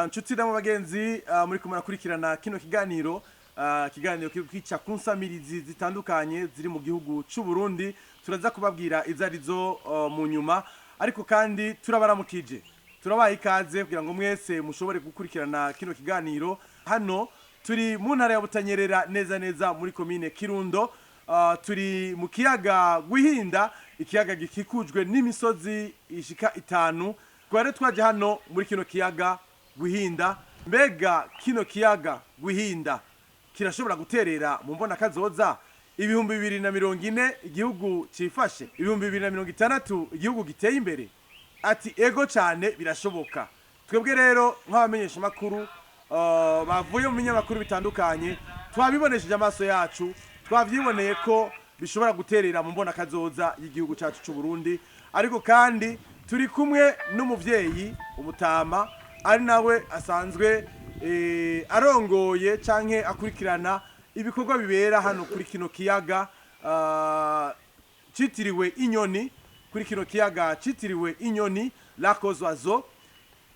Nshuti na bagenzi muri kumurakurikirana kino kiganiro kica kunsamirizi zitandukanye ziri mu gihugu cy'u Burundi turaza kubabwira izarizo mu nyuma ariko kandi turabaramukije turabaye ikaze kugira ngo mwese mushobore gukurikirana kino kiganiro hano turi mu ntara ya Butanyerera neza muri komine Kirundo turi mu kiyaga Gwihinda ikiyaga gikikujwe n'imisozi ishika 5 tware twaje hano muri kino kiyaga Gwihinda mbega kino kiyaga Gwihinda kirashobora guterera mu mbona kazoza 2040 igihugu cifashe 2060 igihugu giteye imbere ati ego cyane birashoboka twebwe rero nk'abamenyesha makuru bavuye mu binyamakuru bitandukanye twabibonesheje amaso yacu twavyiboneye ko bishobora guterera mu mbona kazoza y'igihugu cyacu cy'u Burundi ariko kandi turi kumwe n'umuvyeyi umutama ari nawe asanzwe arongoye canke akurikirana ibikorwa bibera hano kuri kino kiyaga citiriwe inyoni kuri kino kiyaga citiriwe inyoni Lac Oiseaux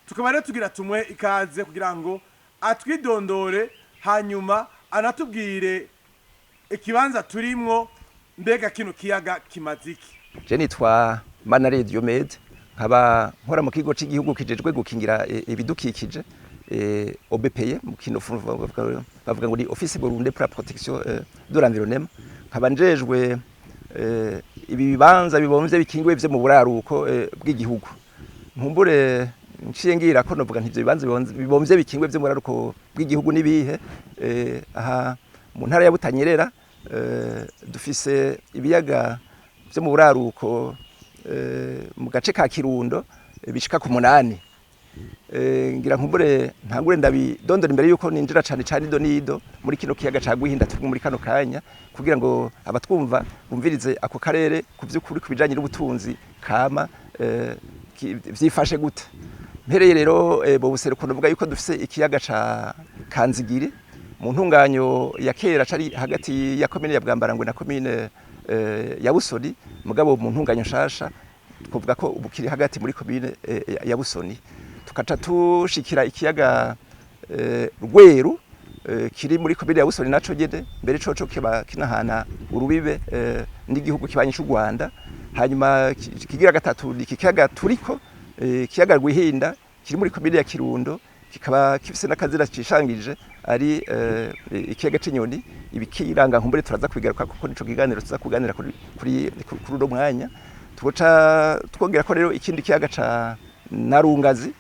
tukaba rero tugira tumwe ikaze kugira ngo atwidondore hanyuma anatubwire ikibanza turimwo mbega kino kiyaga kimaziki. Je nitwa Manare Diomede nkaba nkora mu kigo cy'igihugu kijejwe gukingira ibidukikije OBPE mu kinofu bavuga ngo ni Office Burunde pour la protection de l'environnement nkaba njejwe ibi bibanza bibomvye bikingiwe vye mu buraruko bw'igihugu nkumbure nciye ngira ko novuga ntivyo bibanza bibomvye bikingiwe vye mu buraruko bw'igihugu nibihe aha mu ntara ya Butanyerera dufise ibiyaga vyo mu buraruko mu gace ka Kirundo bishika ku 8 ngira nkumbure ntangure ndabidondora imbere yuko ninjira cyane idonido muri kino kiyaga ca Gwihinda turi muri kano kanya kugira ngo abatwumva bumvirize ako karere kuvyukuri kubijanye n'ubutunzi kama vyifashe gute mpereye rero bo buseruko novuga yuko dufise ikiyaga ca Kanzigiri mu ntunganyo ya kera cari hagati ya komine ya Bwambarangwe na komine ya Busoni mugabo mu ntunganyo nshasha tkuvuga ko ubukiri hagati muri komine ya Busoni tukaca tushikira ikiyaga Rweru kiri muri komine ya Busoni naco gede mbere coco kiba kinahana urubibe n'igihugu kibanye cy'u Rwanda hanyuma kigira gatatu ikiyaga turiko kiyaga Gwihinda kiri muri komine ya Kirundo kikaba kifise nakazira cishangije ari ikiyaga c'inyoni ibikiranga nkumbure turaza kwigaruka kuko nico kiganiro tuza kuganira kuri ro mwanya tuca twongera ko rero ikindi kiyaga ca Narungazi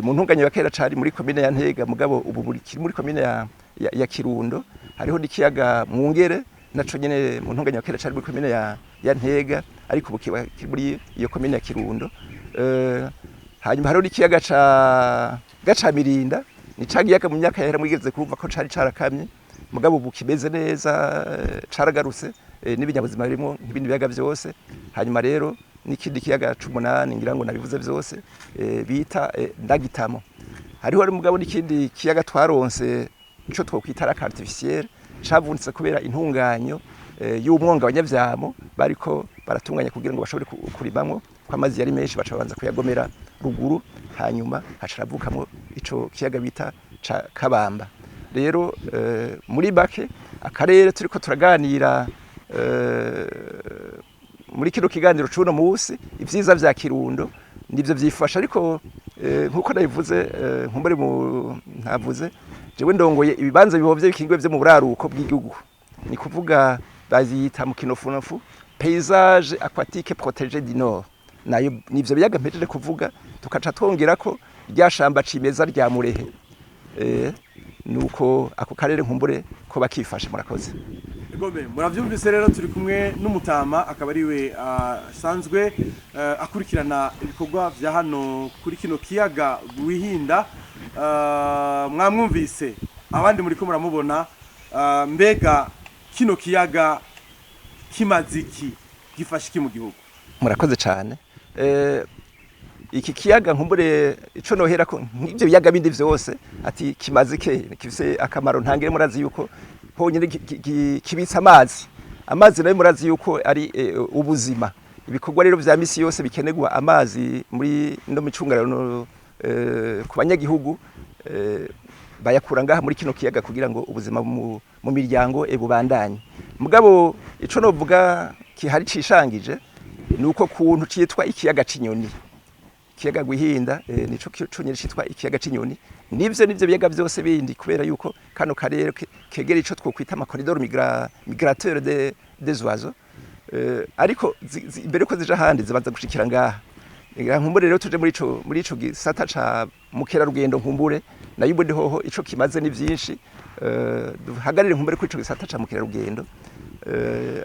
mu ntunganyo ya kera cari muri komine ya Ntega mugabo ubu buri kiri muri komine ya Kirundo hariho n'ikiyaga Mwungere naco nyene mu ntunganyo ya kera cari muri komine ya Ntega ariko ubu kiri muri iyo komine ya Kirundo hanyuma hariho n'ikiyaga ca Gacamirinda ni cagiyaga mu myaka yahera mwigeze kumva ko cari carakamye mugabo ubu kimeze neza caragarutse n'ibinyabuzima birimo nk'ibindi biyaga byose hanyuma rero n'ikindi kiyaga c'8 ngira ngo nabivuze byose bita Ndagitamo hariho ari mugabo n'ikindi kiyaga twaronse ico twokwita Lac Artificiel cavunitse kubera intunganyo y'umwonga abanyavyamo bariko baratunganya kugira ngo bashobore kurimamwo kwamazi yari menshi bacabanza kuyagomera ruguru hanyuma hacaravukamwo ico kiyaga bita ca Kabamba rero muri bake akarere turiko turaganira muri kino kiganiro cuno musi ivyiza vya Kirundo nivyo vyifasha ariko nkuko nabivuze nkumbure ntavuze jewe ndongoye ibibanza bibovye bikingwe vyo mu buraruko bw'igihugu ni kuvuga baziyita mu kinofunofu paysage aquatique protégé du nord nayo nivyo biyaga mpejeje kuvuga tukaca twongera ko ryashamba cimeza rya Murehe nuko ako karere nkumbure ko bakifashe murakoze Gome muravyumvise rero turi kumwe n'umutama akaba ariwe sanzwe akurikirana ibikorwa vya hano kuri kino kiyaga Gwihinda mwamwumvise abandi muri ko muramubona mbega kino kiyaga kimaziki gifasha iki mu gihugu murakoze cyane iki kiyaga nkumbure ico nohera ko nk'ivyo biyaga bindi vyose ati kimazike kifise akamaro ntangire murazi yuko honyine kibitsa amazi nayo murazi yuko ari ubuzima ibikorwa rero vya misi yose bikenerwa amazi muri no micungararo ku banyagihugu bayakura ngaha muri kino kiyaga kugira ngo ubuzima mu miryango bubandanye. Mugabo ico novuga kihari cishangije nuko kuntu citwa ikiyaga c'inyoni, ikiyaga Gwihinda nico cyonyine citwa ikiyaga c'inyoni. Nivyo biyaga byose bindi kubera yuko kano karere kegera ico twokwita amakoridoro migrateur des oiseaux, ariko imbere ko zija handi zibanza gushikira ngaha. Nkumbure rero tuje muri ico gisata ca mukerarugendo nkumbure nayo ubundi hoho ico kimaze ni vyinshi, duhagarire nkumbure ko ico gisata ca mukerarugendo,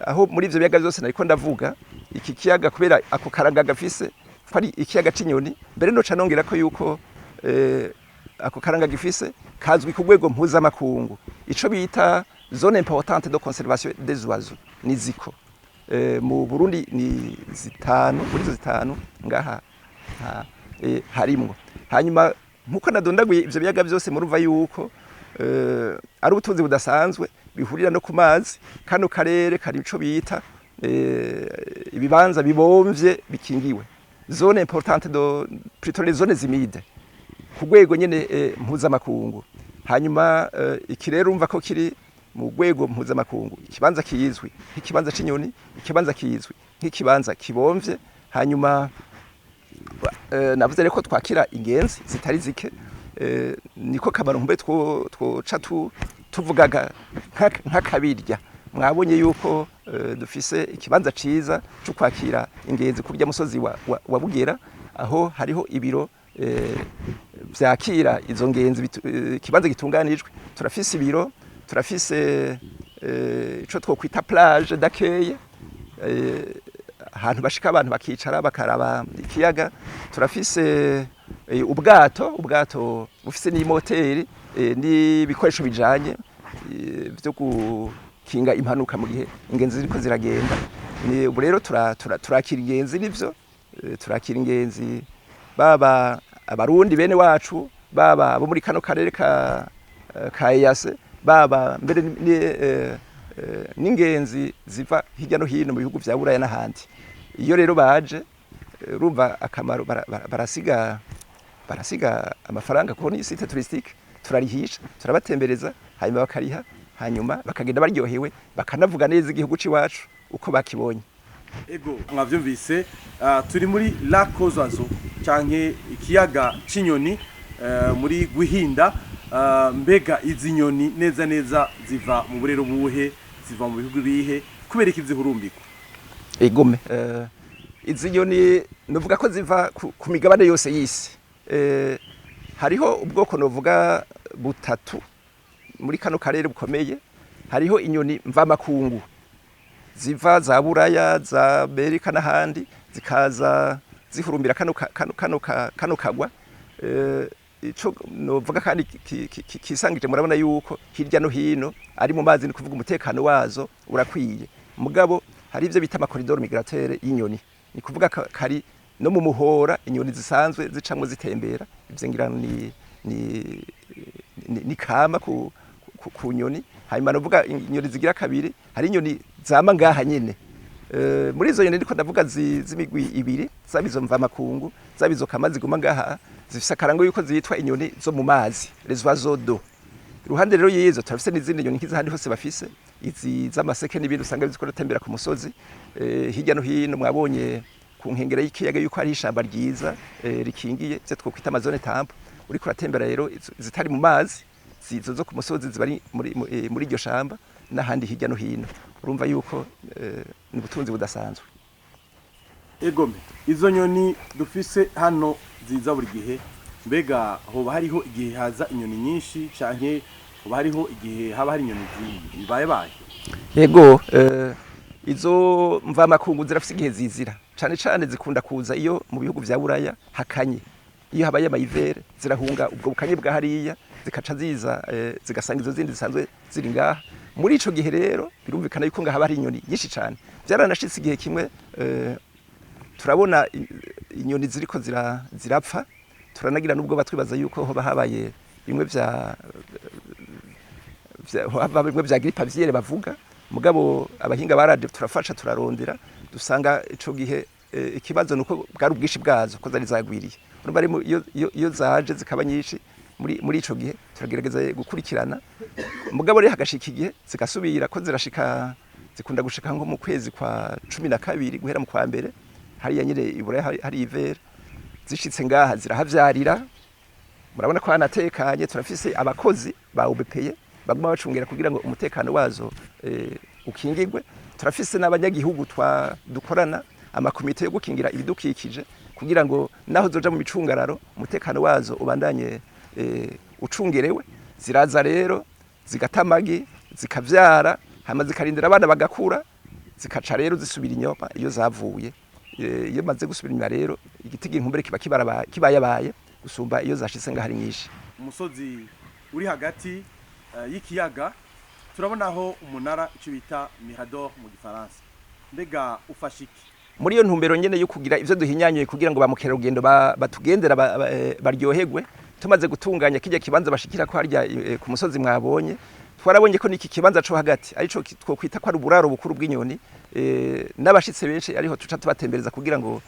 aho muri ivyo biyaga byose nariko ndavuga iki kiyaga kubera ako karanga gafise kwari ikiyaga c'inyoni. Mbere no canongera ko yuko ako karanga gifise kazwi ku rwego mpuzamakungu, ico bita zone importante de conservation des oiseaux ni ziko. Mu Burundi ni zitanu, muri zo zitanu ngaha harimwo. Hanyuma nkuko nadondaguye ivyo biyaga byose murumva yuko ari ubutunzi budasanzwe bihurira no ku mazi. Kano karere kari ico bita ibibanza bibomvye bikingiwe, zone importante plutôt les zones humides ku rwego nyene mpuzamakungu. Hanyuma iki rero umva ko kiri mu rwego mpuzamakungu, ikibanza kizwi nk'ikibanza c'inyoni, ikibanza kizwi nk'ikibanza kibomvye. Hanyuma navuze reko twakira ingenzi zitari zike, niko kamaro mbe twoca tuvugaga nk'akabirya. Mwabonye yuko dufise ikibanza ciza cyo kwakira ingenzi kurya musozi wa Bugera, aho hariho ibiro vyakira izo ngenzi, ikibanza gitunganijwe. Turafise ibiro, turafise ico twokwita plage d'accueil, ahantu bashika abantu bakicara bakaraba ikiyaga. Turafise ubwato bufise n'imoteri n'ibikoresho bijanye byo gukinga impanuka mu gihe ingenzi ziriko ziragenda. Ubu rero turakira ingenzi, nivyo turakira ingenzi baba abarundi bene wacu, baba bo muri kano karere ka EAC, baba mbere n'ingenzi ziva hirya no hino mu bihugu vya Buraya n'ahandi. Iyo rero baje urumva akamaro, barasiga amafaranga kuko ni site touristique, turarihisha, turabatembereza, hanyuma bakariha, hanyuma bakagenda baryohewe, bakanavuga neza igihugu c'iwacu uko bakibonye. Ego mwavyumvise, turi muri Lac aux Oiseaux canke ikiyaga c'inyoni muri Gwihinda. Mbega izi nyoni neza neza ziva mu burero buhe, ziva mu bihugu bihe, kubera iki zihurumbikwa? Egome izi nyoni novuga ko ziva ku migabane yose y'isi. Hariho ubwoko novuga butatu muri kano karere bukomeye. Hariho inyoni mvamakungu ziva za Buraya, za Amerika n'ahandi, zikaza zihurumbira kano kagwa. Ico novuga kandi kisangije, murabona yuko hirya no hino ari mu mazi, ni kuvuga umutekano wazo urakwiye. Mugabo hari ivyo bita amakoridoro migrateur y'inyoni, ni kuvuga kari no mu muhora inyoni zisanzwe zicamwe zitembera. Ivyo ngira ni kama ku nyoni. Hanyuma novuga inyoni zigira kabiri, hari inyoni zama ngaha nyene. Muri izo nyoni ndiko ndavuga z'imigwi ibiri, zabizo mvamakungu, zabizo kama ziguma ngaha, zifise akarango yuko zitwa inyoni zo mu mazi, les oiseaux d'eau. Iruhande rero yezo turafise n'izindi nyoni nk'izahandi hose bafise, izi z'amaseke n'ibindi usanga bizikora tembera ku musozi. Hirya no hino mwabonye ku nkengera y'ikiyaga yuko hari ishamba ryiza rikingiye, cyo twokwita amazone tampo. Uriko uratembera rero zitari mu mazi, zizo zo ku musozi zibari muri iryo shamba n'ahandi hirya no hino. Urumva yuko ni ubutunzi budasanzwe. Egome, izo nyoni dufise hano ziza buri gihe, mbega hoba hariho igihe haza inyoni nyinshi canke hoba hariho igihe haba hari inyoni zibaye? Yego, izo mvamakungu zirafise igihe zizira, cane zikunda kuza iyo mu bihugu vya Buraya hakanye. Iyo habaye amayivere zirahunga ubwo bukanye bwa hariya, zikaca ziza zigasanga izo zindi zisanzwe ziri ngaha. Muri ico gihe rero birumvikana yuko ngaha hari inyoni nyinshi cane. Vyaranashitse igihe kimwe turabona inyoni ziriko zirapfa, turanagira nubwo batwibaza yuko hoba habaye bimwe vya grippe aviaire bavuga. Mugabo abahinga baraje turafasha, turarondera, dusanga ico gihe ikibazo nuko bwari ubwishi bwazo ko zari zagwiriye. Urumva iyo zaje zikaba nyinshi muri ico gihe turagerageza gukurikirana mugabo rero hagashika igihe zigasubira ko zirashika zikunda gushika nko mu kwezi kwa 12 guhera mu kwa mbere hariya nyine ibura hari ivera zishitse ngaha zirahavyarira murabona ko hanatekanye turafise abakozi ba OBPE baguma bacungera kugira ngo umutekano wazo ukingirwe turafise n'abanyagihugu dukorana amakomite yo gukingira ibidukikije kugira ngo naho zoja mu micungararo umutekano wazo ubandanye ucungerewe ziraza rero zigatamagi zikavyara hama zikarindira abana bagakura zikaca rero zisubira inyuma iyo zavuye iyo maze gusubira inyuma rero igiti inkumbere kibayabaye gusumba iyo zashitse ngahari nyinshi umusozi uri hagati y'ikiyaga turabonaho umunara icyo bita mirador mu gifaransa mbega ufashiki muri iyo ntumbero nyene yo kugira ivyo duhinyanyuye kugira ngo bamukerarugendo batugendera baryoherwe tumaze gutunganya kijya kibanza bashikira ko harya ku musozi mwabonye twarabonye ko niki kibanza cyo hagati arico twokwita ko ari uburaro bukuru bw'inyoni n'abashitse benshi ariho tuca tubatembereza kugira ngo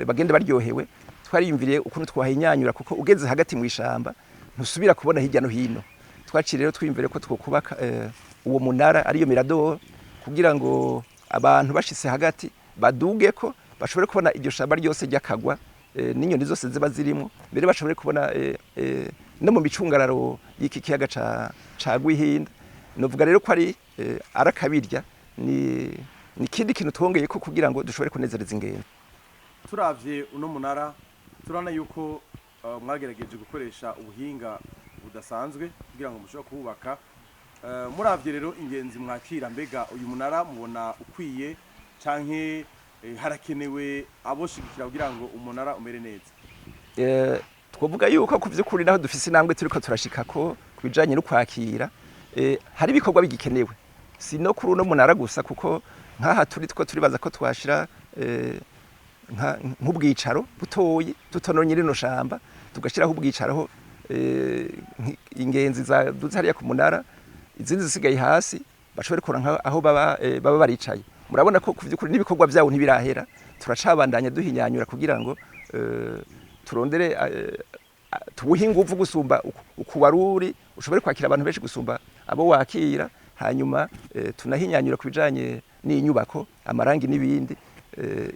bagende baryohewe twariyumviriye ukuntu twahinyanyura kuko ugeze hagati mu ishamba ntusubira kubona hirya no hino twacire rero twiyumvire ko twokubaka uwo munara ariyo mirador kugira ngo abantu bashitse hagati baduge ko bashobore kubona iryo shamba ryose ryakagwa n'inyoni zose ziba zirimo mbere bashobore kubona no mu micungararo y'iki kiyaga ca Gwihinda novuga rero ko ari arakabirya ni kindi kintu twongeye ko kugira ngo dushobore kunezereza ingendo turavye uno munara turana yuko mwagerageje gukoresha ubuhinga budasanzwe kugira ngo mushobore kubaka muravye rero ingenzi mwakira mbega uyu munara mubona ukwiye canke harakenewe aboshigikira kugira ngo umunara umere neza twovuga yuko kuvyukuri naho dufise intambwe turiko turashika ko kubijanye no kwakira hari ibikorwa bigikenewe si no kuri uno munara gusa kuko nkaha turibaza ko twashira nk'ubwicaro butoyi tutononye rino shamba tugashiraho ubwicaro ingenzi duze hariya ku munara izindi zisigaye hasi bashobore kuranka aho baba baricaye murabona ko kuvyukuri n'ibikorwa byabo ntibirahera turacabandanya duhinyanyura kugira ngo turondere tubuhe ingufu gusumba ukuwaruri ushobore kwakira abantu benshi gusumba abo wakira hanyuma tunahinyanyura kubijanye n'inyubako amarangi n'ibindi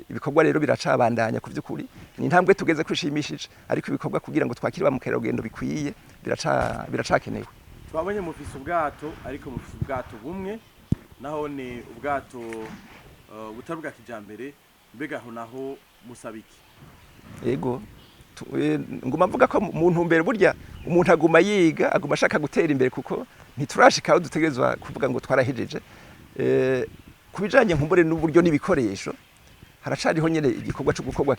ibikorwa rero biracabandanya kuvyukuri ni intambwe tugeze kwishimishije ariko ibikorwa kugira ngo twakire ba mukerarugendo bikwiye biracakenewe twabonye mufise ubwato ariko mufise ubwato bumwe naho ni ubwato butari bwa kijambere mbega aho naho musabiki yego nguma mvuga ko mu ntumbero burya umuntu aguma yiga aguma ashaka gutera imbere kuko ntiturashikaho dutegerezwa kuvuga ngo twarahejeje kubijanye nkumbure n'uburyo n'ibikoresho haracariho nyene igikorwa cyo gukorwa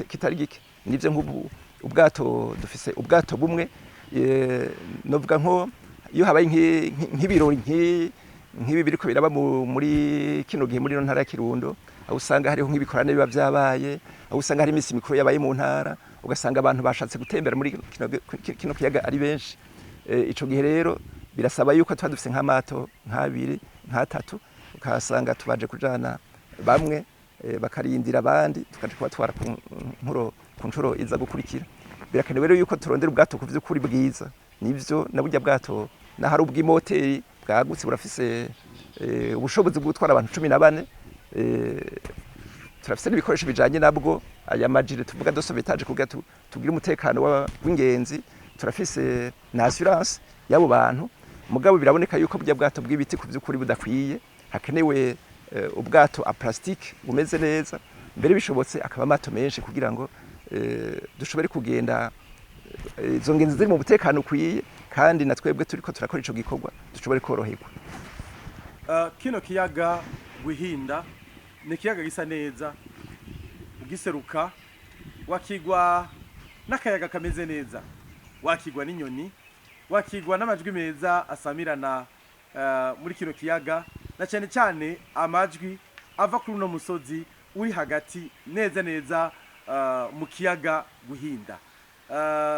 kitari gike nivyo nk'ubu ubwato dufise ubwato bumwe novuga nko iyo habaye nk'ibirori nk'ibi biriko biraba muri kino gihe muri ntara ya Kirundo aho usanga hariho nk'ibikorane biba byabaye aho usanga hari imisi mikuru yabaye mu ntara ugasanga abantu bashatse gutembera muri kino kiyaga ari benshi ico gihe rero birasaba yuko tuba dufise nk'amato nk'abiri nk'atatu ukasanga tubaje kujana bamwe bakarindira abandi tukaje kubatwara ku ncuro iza gukurikira birakenewe rero yuko turondera ubwato ku vy'ukuri bwiza nivyo na burya bwato na hari ubw'imoteri bwagutse burafise ubushobozi bwo gutwara abantu 14 turafise n'ibikoresho bijanye nabwo aya majire tuvuga dosobetaje kugira tugira umutekano w'ingenzi turafise na assurance yabo bantu mugabo biraboneka yuko burya bwato bw'ibiti ku vy'ukuri budakwiye hakenewe ubwato a plastique bumeze neza mbere bishobotse akaba amato menshi kugira ngo dushobore kugenda izo ngenzi ziri mu mutekano ukwiye kandi na twebwe turiko turakora ico gikorwa dushobore koroherwa kino kiyaga Gwihinda ni kiyaga gisa neza ugiseruka wakigwa n'akayaga kameze neza wakigwa n'inyoni wakigwa n'amajwi meza asamirana muri kino kiyaga na cyane cyane amajwi ava kuri uno musozi uri hagati neza mu kiyaga Gwihinda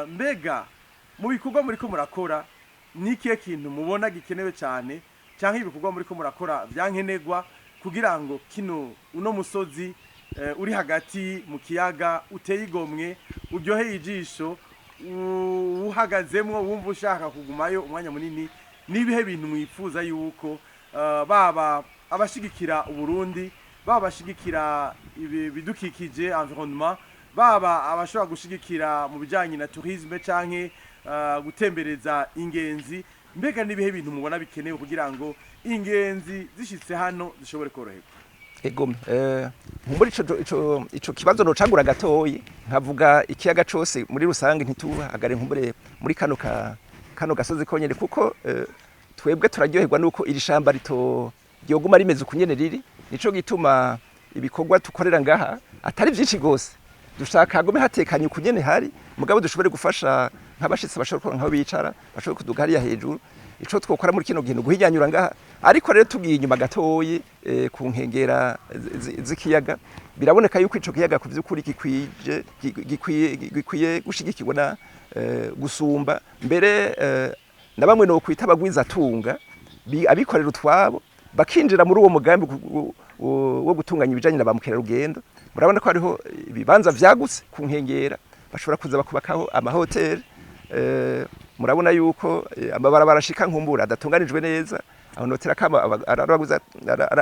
mbega mu bikorwa muri ko murakora nikiye kintu mubona gikenewe cyane cyangwa ibikorwa muri ko murakora byankenegwa kugira ngo kino uno musozi uri hagati mu kiyaga uteye igomwe uryoheye ijisho uhagazemwo wumva ushaka kugumayo umwanya munini nibihe bintu mwifuza yuko baba abashigikira Uburundi baba bashigikira bidukikije environnement baba abashobora gushigikira mu bijanye na tourisme canke gutembereza ingenzi mbega nibihe bintu mubona bikenewe kugira ngo ingenzi zishitse hano zishobore koroherwa egome muri ico kibazo no cagura gatoyi nkavuga ikiyaga cose muri rusange ntituhagare nkumbure muri kano gasozi konyene kuko twebwe turaryoherwa nuko iri shamba rito ryoguma rimeze ukunyene riri nico gituma ibikorwa tukorera ngaha atari vyinshi gose dushaka hagome hatekanye ukunyene hari mugabo dushobore gufasha nk'abashitsi bashobora nkaho bicara bashobora kuduga hariya hejuru ico twokora muri kino gihe guhinyanyura ngaha ariko rero tugiye inyuma gatoyi ku nkengera z'ikiyaga biraboneka yuko ico kiyaga ku vy'ukuri gikwiye gushigikirwa na gusumba mbere na bamwe no kwita abagwiza tunga abikorera utwabo bakinjira muri uwo mugambi wo gutunganya ibijanye na ba mukerarugendo murabona ko hariho ibibanza vyagutse ku nkengera bashobora kuza bakubakaho amahoteli murabona yuko amabarabara ashika nkumbura adatunganijwe neza aho notera kama arabaguza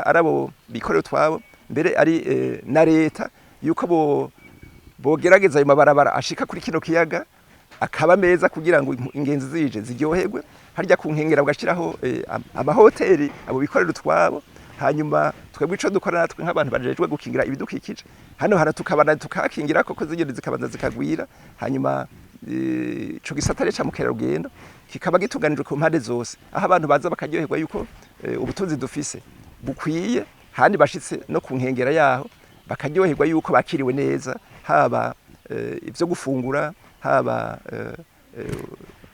arabo bikorera utwabo mbere ari na leta yuko bogerageza ayo mabarabara ashika kuri kino kiyaga akaba meza kugira ngo ingenzi zije ziryoherwe harya ku nkengera bagashiraho amahoteli abo bikorera utwabo hanyuma twebwe ico dukora natwe nk'abantu bajejwe gukingira ibidukikije hano tukabana tukakingira koko zigende zikabanza zikagwira hanyuma ico gisatare ca mukerarugendo kikaba gituganijwe ku mpande zose aho abantu baza bakaryoherwa yuko ubutunzi dufise bukwiye handi bashitse no ku nkengera yaho bakaryoherwa yuko bakiriwe neza haba ivyo gufungura haba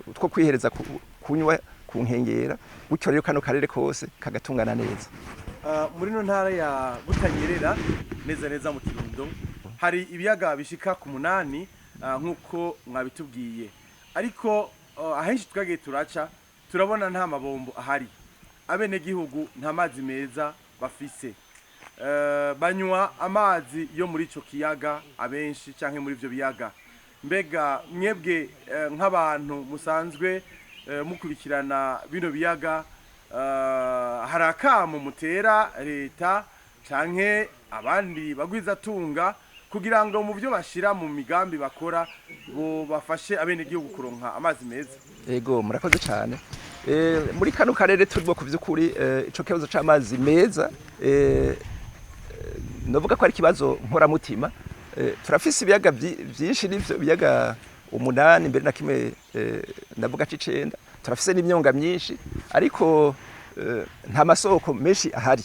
utwo kwihereza kunywa ku nkengera gutyo rero kano karere kose kagatungana neza muri no ntara ya Butanyerera neza mu Kirundo hari ibiyaga bishika ku 8 nkuko mwabitubwiye ariko ahenshi twagiye turaca turabona nta mabombo ahari abene gihugu nta mazi meza bafise banywa amazi yo muri ico kiyaga abenshi canke muri ivyo biyaga mbega mwebwe nk'abantu musanzwe mukurikirana bino biyaga harakamo mutera leta canke abandi bagwiza tunga kugira ngo mu byo bashira mu migambi bakora bo bafashe abene gihugu kuronka amazi meza yego murakoze cyane muri kano karere turimo kuvyukuri ico kibazo c'amazi meza novuga ko ari kibazo nkora mutima turafise ibiyaga byinshi n'ivyo biyaga 8 mbere na kimwe navuga c'icenda turafise n'imyonga myinshi ariko nta masoko menshi ahari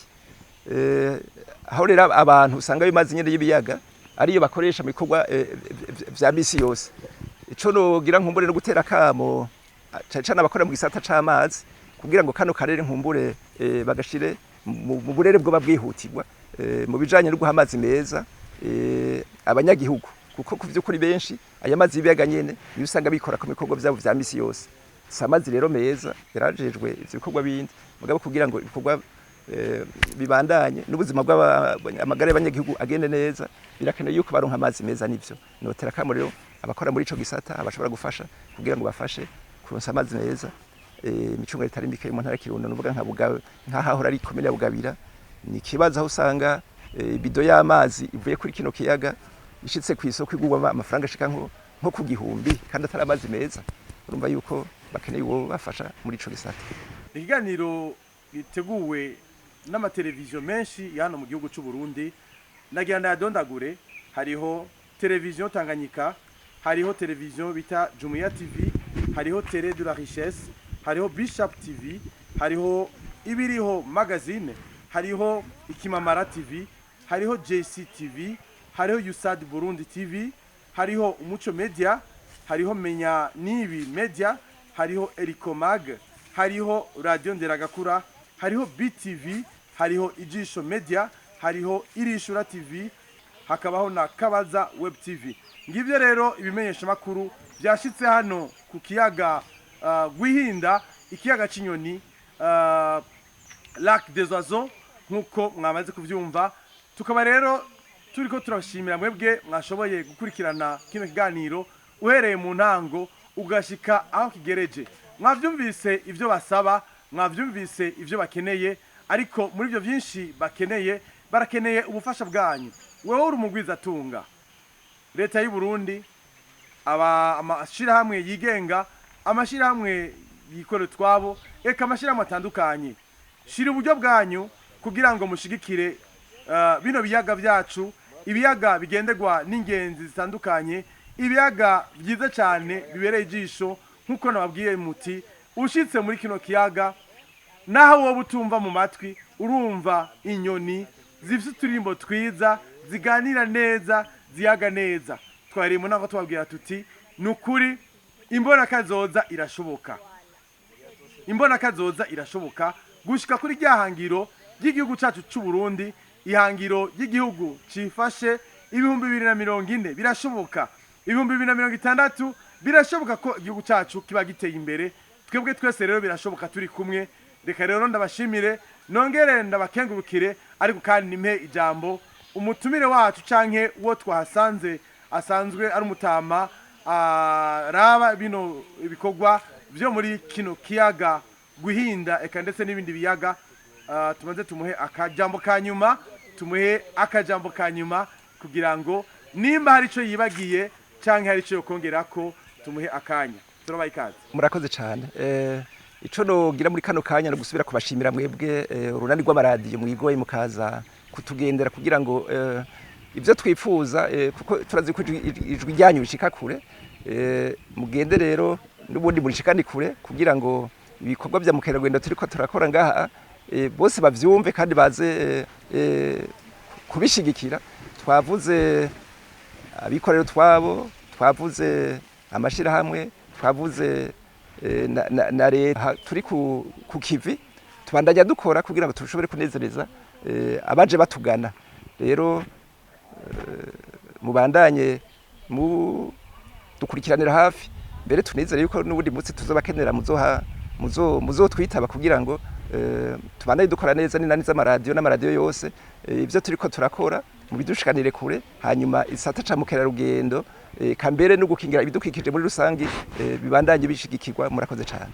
aho rero abantu usanga bimaze nyene y'ibiyaga ariyo bakoresha mu bikorwa vya misi yose ico nogira nkumbure no gutera kamo cyane abakora mu gisata c'amazi kugira ngo kano karere nkumbure bagashire mu burere bwo babwihutirwa mu bijanye no guha amazi meza abanyagihugu kuko kuvyukuri benshi aya mazi y'ibiyaga nyene niyo usanga bikora ku bikorwa vyabo vya misi yose samazi rero meza yarajejwe ivyo bikorwa bindi mugabo kugira ngo ibikorwa bibandanye n'ubuzima bw'amagara y'abanyagihugu agende neza birakenewe yuko baronka amazi meza nivyo notera kamo rero abakora muri ico gisata abashobora gufasha kugira ngo bafashe kuronsa amazi meza imicunga itari mbike mu ntara Kirundo nuvuga nka Bugabe nk'ahahora ari komine ya Bugabira ni kibazo aho usanga bido y'amazi ivuye kuri kino kiyaga ishitse ku isoko igurwa amafaranga ashika nko ku gihumbi kandi atari amazi meza urumva yuko bakeneye uwo bafasha muri ico gisata ikiganiro giteguwe n'amateleviziyo menshi hano mu gihugu cy'u Burundi nagira ndadondagure hariho televiziyo Tanganyika hariho televiziyo bita Jumuiya TV hariho Télé de la Richesse hariho Bishop TV hariho ibiriho magazine hariho Ikimamara TV hariho JC TV hariho USAD Burundi TV hariho Umuco Media hariho Menya Nibi Media hariho Ericomag hariho Radio Nderagakura hariho BTV hariho Ijisho Media hariho Irishura TV hakabaho na Kabaza Web TV ngivyo rero ibimenyesha makuru byashitse hano ku kiyaga Gwihinda ikiyaga Cinyoni Lac des Oiseaux nkuko mwamaze kuvyumva tukaba rero turiko turashimira mwebwe mwashoboye gukurikirana kino kiganiro uhereye mu ntango ugashika aho kigereje. Mwavyumvise ivyo basaba, mwavyumvise ivyo bakeneye, ariko muri ivyo vyinshi bakeneye barakeneye ubufasha bwanyu. Wewe uri umugwizatunga, leta y'u Burundi, amashirahamwe yigenga, amashirahamwe yikorera twabo, eka amashirahamwe atandukanye, shira uburyo bwanyu kugira ngo mushigikire bino biyaga vyacu, ibiyaga bigendegwa n'ingenzi zitandukanye, ibiyaga byiza cyane bibereye ijisho. Nkuko nababwiye muti ushitse muri kino kiyaga, naho wowe utumva mu matwi urumva inyoni zifite uturimbo twiza, ziganira neza, ziyaga neza. Twari mu ntango tubabwira tuti nukuri imbona kazoza irashoboka, imbona kazoza irashoboka gushika kuri ryahangiro ry'igihugu cyacu cy'u Burundi, ihangiro ry'igihugu cifashe 2040 birashoboka, 2060 birashoboka ko igihugu cyacu kiba giteye imbere. Twebwe twese rero birashoboka turi kumwe. Reka rero ndabashimire, nongere ndabakengurukire, ariko kandi nimpe ijambo umutumire wacu canke uwo twahasanze asanzwe ari umutama raba bino ibikorwa byo muri kino kiyaga guhinda, eka ndetse n'ibindi biyaga. Tumaze tumuhe akajambo kanyuma, kugira ngo nimba hari ico yibagiye canke hari ico yokongerako tumuhe akanya. Turabaye ikaze. Murakoze cyane. Ico nogira muri kano kanya no gusubira kubashimira mwebwe urunani rw'amaradiyo mwigoye mukaza kutugendera kugira ngo ivyo twifuza, kuko turazi ko ijwi ryanyu rishika kure, mugende rero n'ubundi murishikani kure kugira ngo ibikorwa vya mukerarugendo turiko turakora ngaha bose bavyumve kandi baze kubishigikira. Twavuze abikorera twabo, twavuze amashirahamwe, twavuze na leta, turi ku kivi tubandanya dukora kugira ngo tushobore kunezereza abaje batugana. Rero mubandanye dukurikiranira hafi, mbere tunizere yuko n'ubundi munsi tuzobakenera muzotwitaba kugira ngo tubandanye dukora neza n'inani z'amaradiyo n'amaradiyo yose. Ivyo turiko turakora mu bidushikanire kure, hanyuma isata ca mukerarugendo kambere no gukingira ibidukikije muri rusangi bibandanye bishigikirwa. Murakoze cyane.